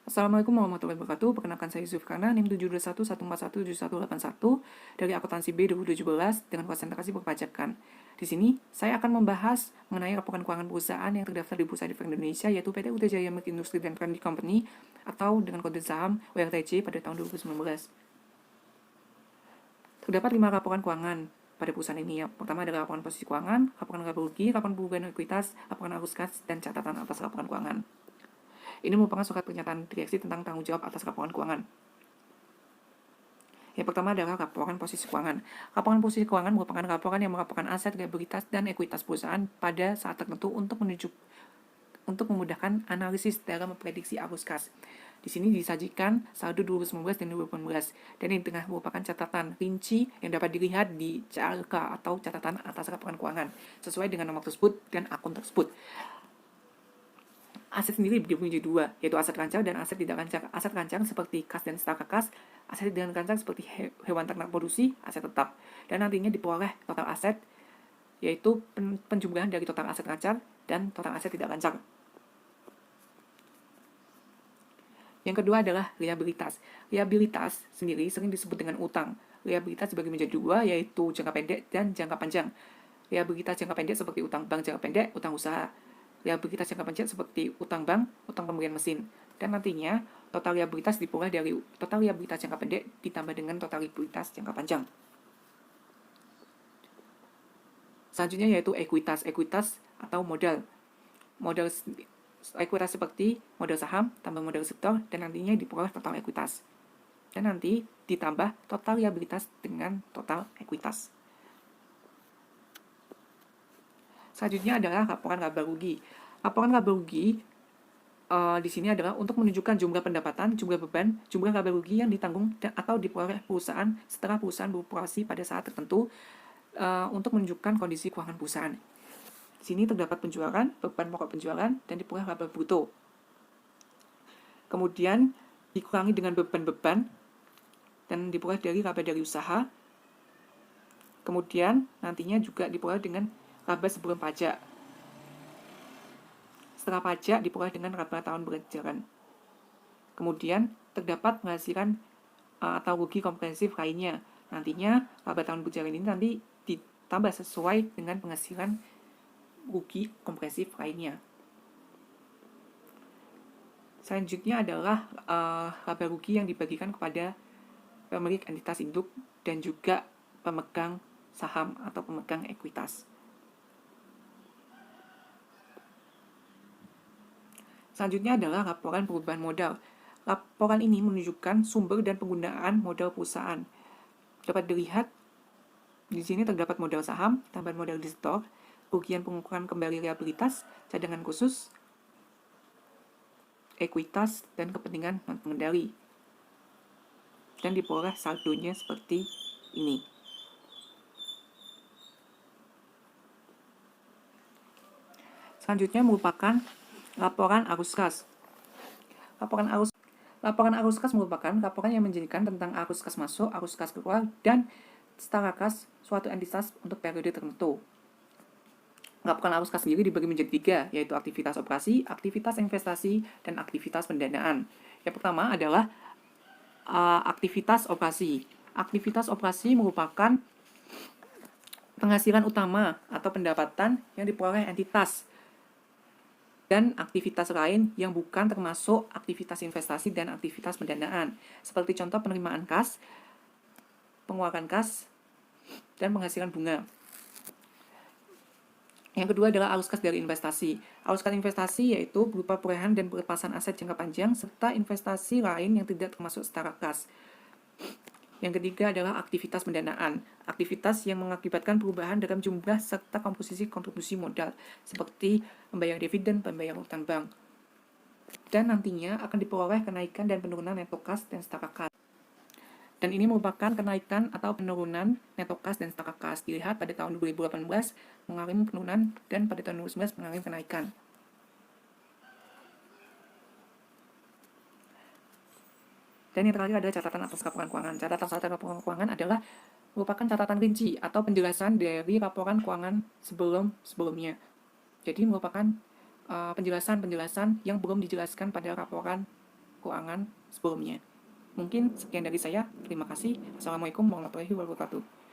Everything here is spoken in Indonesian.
Assalamualaikum warahmatullahi wabarakatuh. Perkenalkan saya Yusuf Kana, NIM 72114171181 dari akuntansi B 2017 dengan konsentrasi perpajakan. Di sini, saya akan membahas mengenai laporan keuangan perusahaan yang terdaftar di Bursa Efek Indonesia, yaitu PT UT Jaya Milk Industri dan Trading Company atau dengan kode saham WRTJ pada tahun 2019. Terdapat 5 laporan keuangan pada perusahaan ini. Yang pertama adalah laporan posisi keuangan, laporan laba rugi, laporan perubahan ekuitas, laporan arus kas, dan catatan atas laporan keuangan. Ini merupakan surat pernyataan direksi tentang tanggung jawab atas laporan keuangan. Yang pertama adalah laporan posisi keuangan. Laporan posisi keuangan merupakan laporan yang melaporkan aset, liabilitas, dan ekuitas perusahaan pada saat tertentu untuk memudahkan analisis dalam memprediksi arus kas. Di sini disajikan saldo 2019 dan 2018, dan ini tengah merupakan catatan rinci yang dapat dilihat di CLK atau catatan atas laporan keuangan, sesuai dengan nomor tersebut dan akun tersebut. Aset sendiri dibagi menjadi dua, yaitu aset lancar dan aset tidak lancar. Aset lancar seperti kas dan setara kas, aset tidak lancar seperti hewan ternak produksi, aset tetap. Dan nantinya diperoleh total aset, yaitu penjumlahan dari total aset lancar dan total aset tidak lancar. Yang kedua adalah liabilitas. Liabilitas sendiri sering disebut dengan utang. Liabilitas dibagi menjadi dua, yaitu jangka pendek dan jangka panjang. Liabilitas jangka pendek seperti utang bank jangka pendek, utang usaha. Liabilitas jangka panjang seperti utang bank, utang pembelian mesin. Dan nantinya, total liabilitas diperoleh dari total liabilitas jangka pendek ditambah dengan total liabilitas jangka panjang. Selanjutnya yaitu ekuitas. Ekuitas atau modal. Modal ekuitas seperti modal saham, tambah modal setor, dan nantinya diperoleh total ekuitas. Dan nanti ditambah total liabilitas dengan total ekuitas. Selanjutnya adalah laporan laba rugi. Laporan laba rugi di sini adalah untuk menunjukkan jumlah pendapatan, jumlah beban, jumlah laba rugi yang ditanggung atau diperoleh perusahaan setelah perusahaan beroperasi pada saat tertentu untuk menunjukkan kondisi keuangan perusahaan. Di sini terdapat penjualan, beban pokok penjualan, dan diperoleh laba bruto. Kemudian dikurangi dengan beban-beban dan diperoleh dari laba dari usaha. Kemudian nantinya juga diperoleh dengan laba sebelum pajak. Setelah pajak diperoleh dengan laba tahun berjalan. Kemudian terdapat penghasilan atau rugi komprehensif lainnya. Nantinya laba tahun berjalan ini nanti ditambah sesuai dengan penghasilan rugi komprehensif lainnya. Selanjutnya adalah laba rugi yang dibagikan kepada pemilik entitas induk dan juga pemegang saham atau pemegang ekuitas. Selanjutnya adalah laporan perubahan modal. Laporan ini menunjukkan sumber dan penggunaan modal perusahaan. Dapat dilihat di sini terdapat modal saham, tambahan modal di store, kerugian pengukuran kembali liabilitas, cadangan khusus, ekuitas, dan kepentingan pengendali. Dan diperoleh saldonya seperti ini. Selanjutnya merupakan laporan arus kas. Laporan arus kas merupakan laporan yang menjelaskan tentang arus kas masuk, arus kas keluar, dan setara kas suatu entitas untuk periode tertentu. Laporan arus kas sendiri dibagi menjadi 3, yaitu aktivitas operasi, aktivitas investasi, dan aktivitas pendanaan. Yang pertama adalah aktivitas operasi. Aktivitas operasi merupakan penghasilan utama atau pendapatan yang diperoleh entitas dan aktivitas lain yang bukan termasuk aktivitas investasi dan aktivitas pendanaan, seperti contoh penerimaan kas, pengeluaran kas, dan penghasilan bunga. Yang kedua adalah arus kas dari investasi. Arus kas investasi yaitu berupa perolehan dan pelepasan aset jangka panjang serta investasi lain yang tidak termasuk setara kas. Yang ketiga adalah aktivitas pendanaan. Aktivitas yang mengakibatkan perubahan dalam jumlah serta komposisi kontribusi modal, seperti membayar dividen, pembayar utang bank. Dan nantinya akan diperoleh kenaikan dan penurunan neto kas dan setara kas. Dan ini merupakan kenaikan atau penurunan neto kas dan setara kas. Dilihat pada tahun 2018 mengalami penurunan dan pada tahun 2019 mengalami kenaikan. Dan yang terakhir adalah catatan atas laporan keuangan. Catatan atas laporan keuangan adalah merupakan catatan rinci atau penjelasan dari laporan keuangan sebelumnya. Jadi merupakan penjelasan-penjelasan yang belum dijelaskan pada laporan kekurangan sebelumnya. Mungkin sekian dari saya. Terima kasih. Assalamualaikum warahmatullahi wabarakatuh.